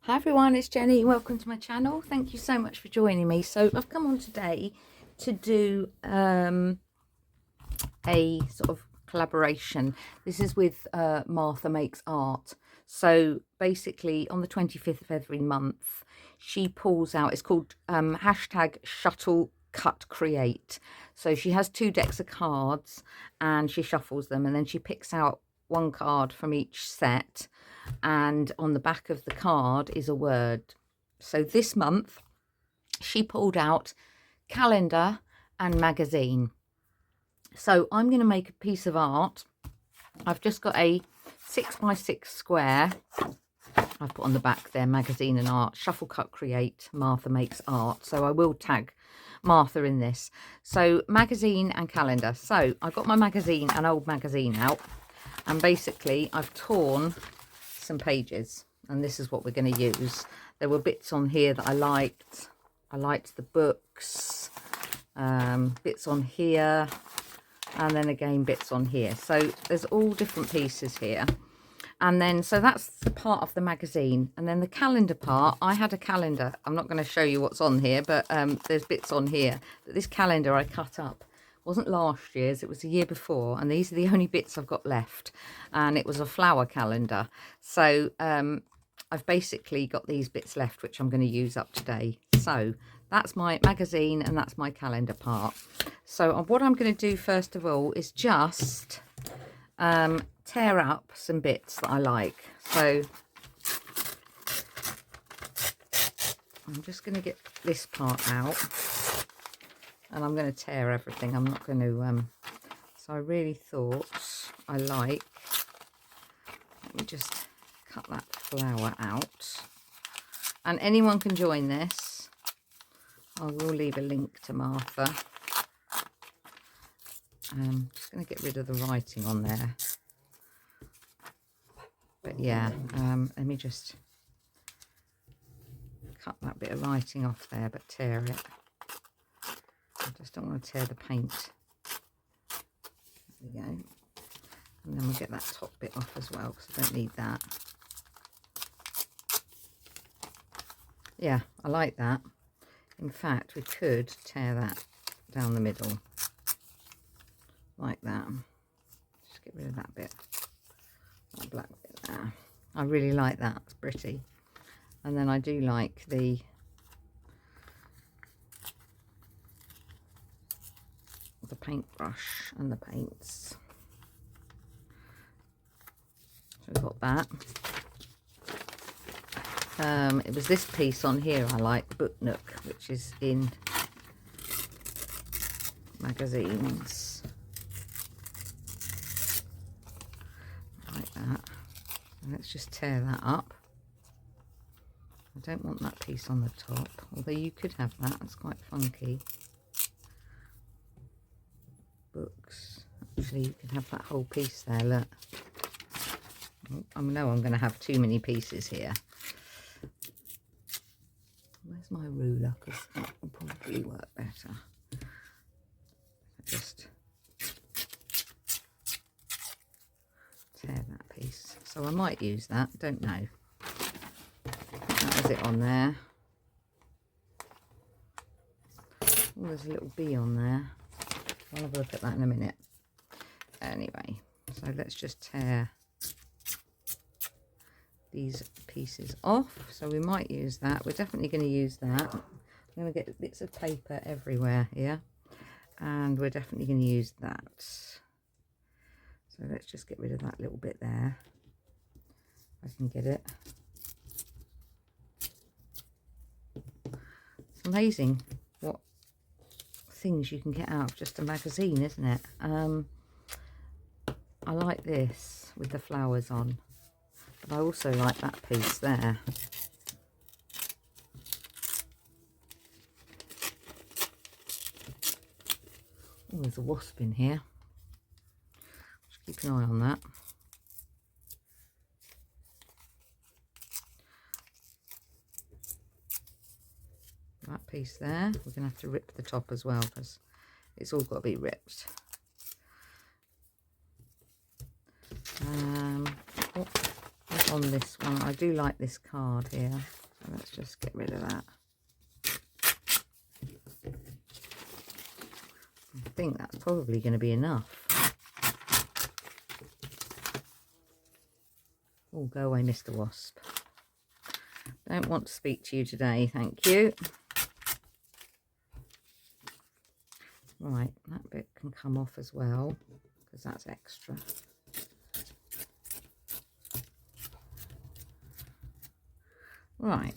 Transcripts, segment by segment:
Hi everyone, it's Jenny. Welcome to my channel. Thank you so much for joining me. So I've come on today to do a sort of collaboration. This is with Martha Makes Art. So basically on the 25th of every month she pulls out, it's called hashtag Shuttle Cut Create. So she has 2 decks of cards and she shuffles them, and then she picks out one card from each set, and on the back of the card is a word. So this month she pulled out calendar and magazine. So I'm going to make a piece of art. I've just got a 6x6 square. I've put on the back there magazine and art, Shuffle Cut Create, Martha Makes Art. So I will tag Martha in this. So magazine and calendar. So I've got my magazine, an old magazine out, and basically I've torn some pages, and this is what we're going to use. There were bits on here that I liked. I liked the books, bits on here, and then again bits on here. So there's all different pieces here. And then so that's the part of the magazine, and then the calendar part, I had a calendar. I'm not going to show you what's on here, but there's bits on here. But this calendar I cut up. Wasn't last year's, it was the year before, and these are the only bits I've got left, and it was a flower calendar. So I've basically got these bits left which I'm going to use up today. So that's my magazine and that's my calendar part. So what I'm going to do first of all is just tear up some bits that I like. So I'm just going to get this part out, and I'm going to tear everything. I'm not going to, so I really thought I like, let me just cut that flower out. And anyone can join this. I will leave a link to Martha. I'm just going to get rid of the writing on there. But yeah, let me just cut that bit of writing off there, but tear it. I just don't want to tear the paint. There we go. And then we'll get that top bit off as well, because I don't need that. Yeah, I like that. In fact, we could tear that down the middle. Like that. Just get rid of that bit. That black bit there. I really like that. It's pretty. And then I do like the paintbrush and the paints. So we've got that. It was this piece on here I like, Book Nook, which is in magazines. Like that. And let's just tear that up. I don't want that piece on the top, although you could have that. It's quite funky. Books. Actually, you can have that whole piece there, look. I know I'm going to have too many pieces here. Where's my ruler? Because that will probably work better. Just tear that piece. So I might use that, don't know. That is it on there. Oh, there's a little bee on there. I'll have a look at that in a minute. Anyway, so let's just tear these pieces off. So we might use that. We're definitely going to use that. I'm going to get bits of paper everywhere here, and we're definitely going to use that. So let's just get rid of that little bit there. If I can get it. It's amazing what things you can get out of just a magazine, isn't it? I like this with the flowers on, but I also like that piece there. Oh, there's a wasp in here. Just keep an eye on that. That piece there, we're going to have to rip the top as well, because it's all got to be ripped. On this one, I do like this card here. So let's just get rid of that. I think that's probably going to be enough. Oh, go away, Mr. Wasp. Don't want to speak to you today, thank you. Right, that bit can come off as well, because that's extra. Right.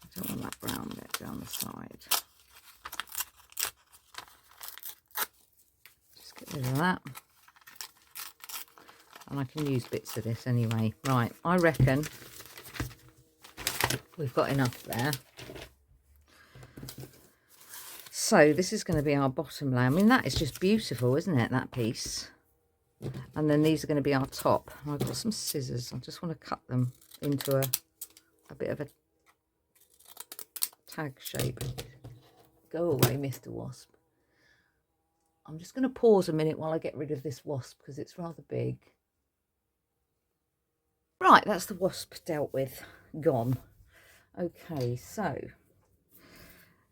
I don't want that brown bit down the side. Just get rid of that. And I can use bits of this anyway. Right, I reckon we've got enough there. So this is going to be our bottom layer. I mean, that is just beautiful, isn't it, that piece? And then these are going to be our top. I've got some scissors. I just want to cut them into a bit of a tag shape. Go away, Mr. Wasp. I'm just going to pause a minute while I get rid of this wasp because it's rather big. Right, that's the wasp dealt with. Gone. Okay, so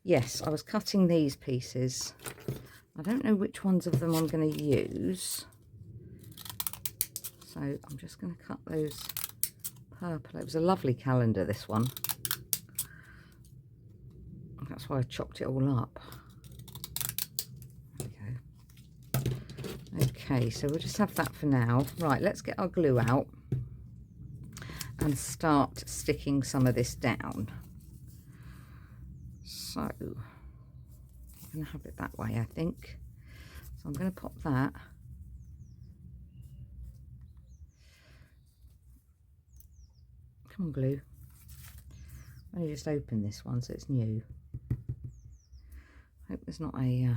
yes, I was cutting these pieces. I don't know which ones of them I'm going to use. So I'm just going to cut those purple. It was a lovely calendar, this one. That's why I chopped it all up. There we go. Okay, so we'll just have that for now. Right, let's get our glue out and start sticking some of this down. So I'm going to have it that way, I think. So I'm going to pop that. Come on, glue. Let me just open this one so it's new. Hope there's not a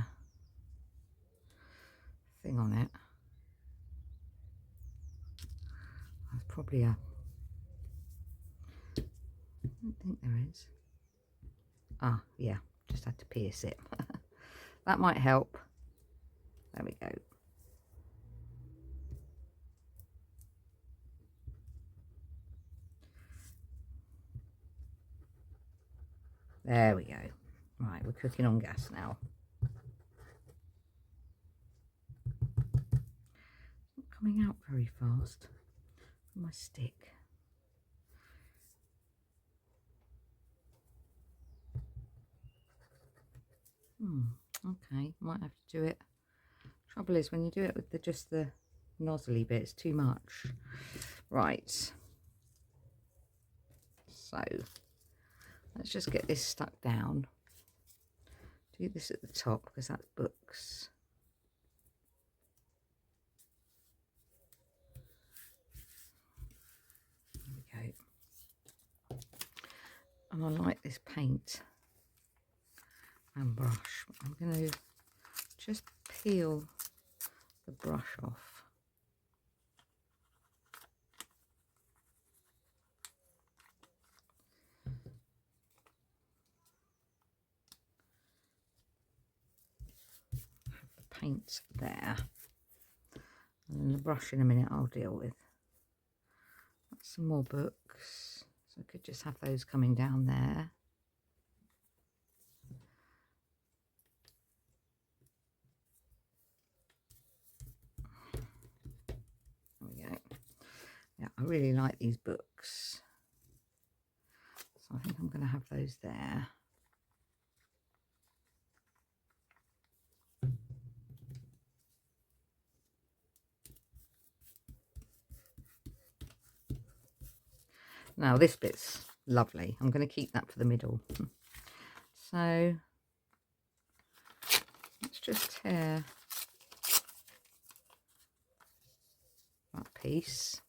thing on it. There's probably a... I don't think there is. Ah, yeah, just had to pierce it. That might help. There we go. There we go. Right, we're cooking on gas now. It's not coming out very fast from my stick. Okay, might have to do it. Trouble is, when you do it with just the nozzly bit, it's too much. Right. So let's just get this stuck down. Do this at the top because that's books. There we go. And I like this paint and brush. I'm going to just peel the brush off. Have the paint there. And then the brush in a minute I'll deal with. That's some more books. So I could just have those coming down there. Yeah, I really like these books. So I think I'm going to have those there. Now this bit's lovely. I'm going to keep that for the middle. So let's just tear that piece.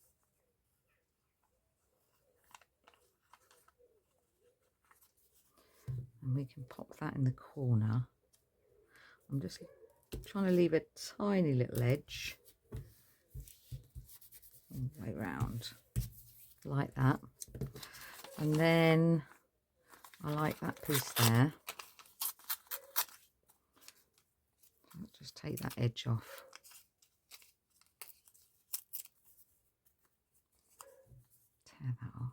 And we can pop that in the corner. I'm just trying to leave a tiny little edge all the way around, like that. And then I like that piece there. I'll just take that edge off. tear that off.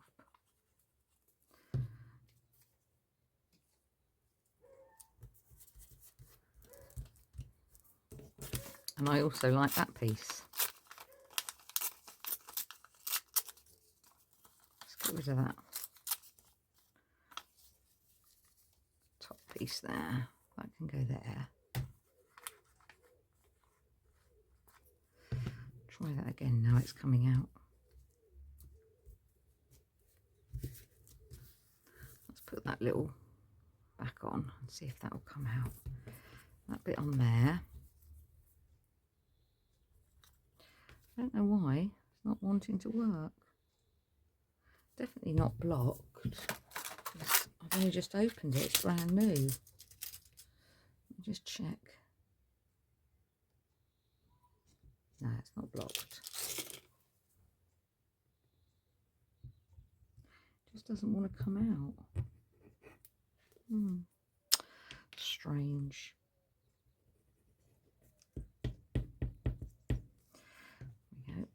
And I also like that piece. Let's get rid of that top piece there. That can go there. Try that again now it's coming out. Let's put that little back on and see if that will come out. That bit on there. I don't know why it's not wanting to work. Definitely not blocked. I've only just opened it, it's brand new. Let me just check. No, it's not blocked. It just doesn't want to come out. Strange. There we go.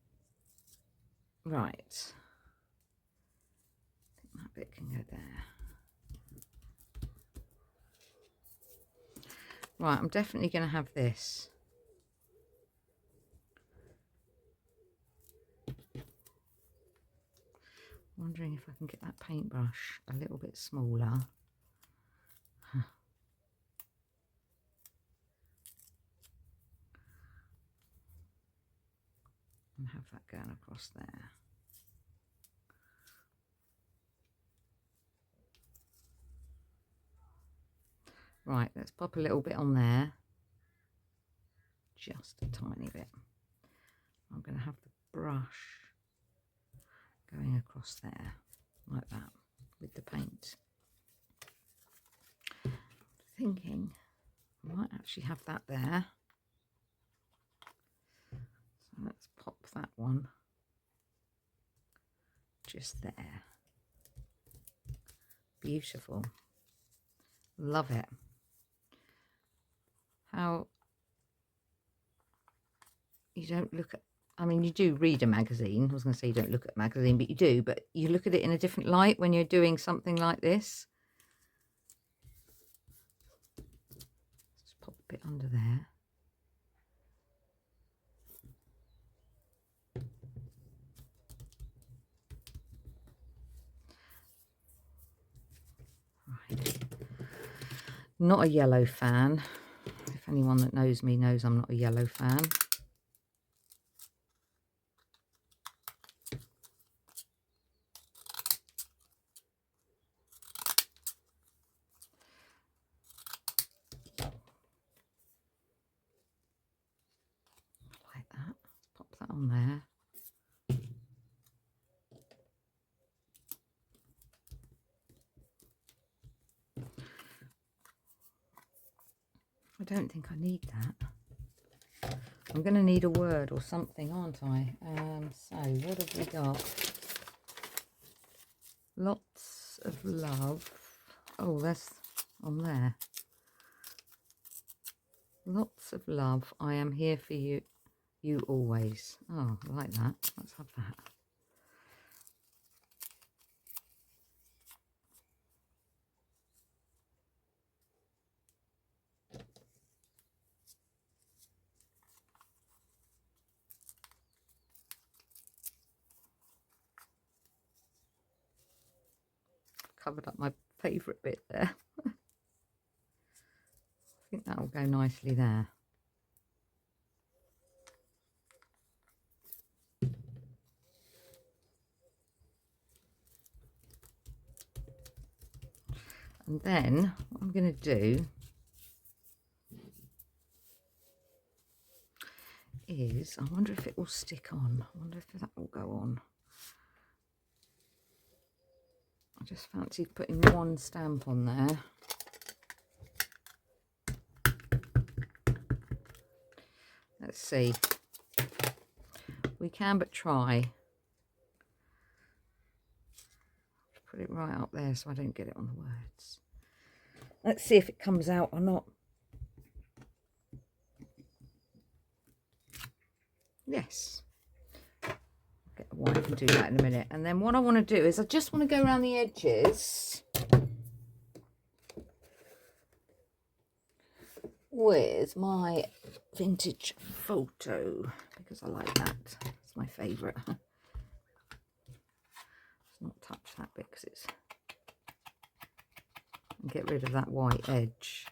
Right. I think that bit can go there. Right, I'm definitely going to have this. Wondering if I can get that paintbrush a little bit smaller. And have that going across there. Right, let's pop a little bit on there. Just a tiny bit. I'm going to have the brush going across there, like that, with the paint. Thinking I might actually have that there. So let's pop that one just there. Beautiful. Love it. How you don't look at, I mean, you do read a magazine. I was going to say you don't look at a magazine, but you do. But you look at it in a different light when you're doing something like this. Just pop a bit under there. Right. Not a yellow fan. If anyone that knows me knows I'm not a yellow fan. Like that. Pop that on there. I don't think I need that. I'm going to need a word or something, aren't I? So what have we got? Lots of love. Oh, that's on there. Lots of love. I am here for you. You always. Oh, I like that. Let's have that. Covered up my favourite bit there. I think that will go nicely there. And then what I'm going to do is, I wonder if it will stick on. I wonder if that will go on. I just fancied putting one stamp on there. Let's see. We can but try. Put it right up there so I don't get it on the words. Let's see if it comes out or not. Yes. Get a Well, I can do that in a minute. And then what I want to do is I just want to go around the edges with my vintage photo, because I like that. It's my favourite. Let's not touch that bit because it's... And get rid of that white edge.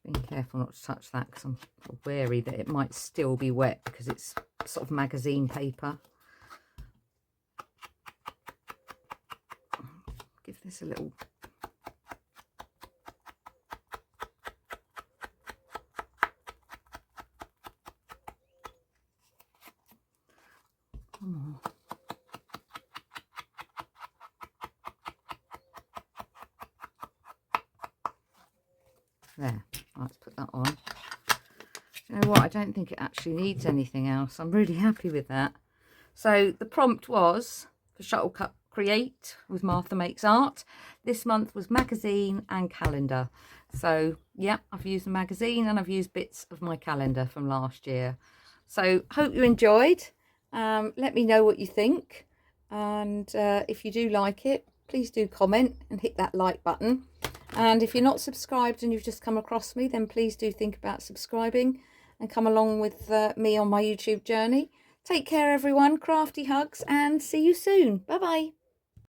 Being careful not to touch that because I'm wary that it might still be wet because it's sort of magazine paper. Give this a little... Come on. There, let's put that on. You know what, I don't think it actually needs anything else. I'm really happy with that. So the prompt was for Shuttlecup Create with Martha Makes Art. This month was magazine and calendar. So yeah, I've used the magazine and I've used bits of my calendar from last year. So hope you enjoyed. Let me know what you think. And if you do like it, please do comment and hit that like button. And if you're not subscribed and you've just come across me, then please do think about subscribing and come along with me on my YouTube journey. Take care, everyone. Crafty hugs and see you soon. Bye-bye.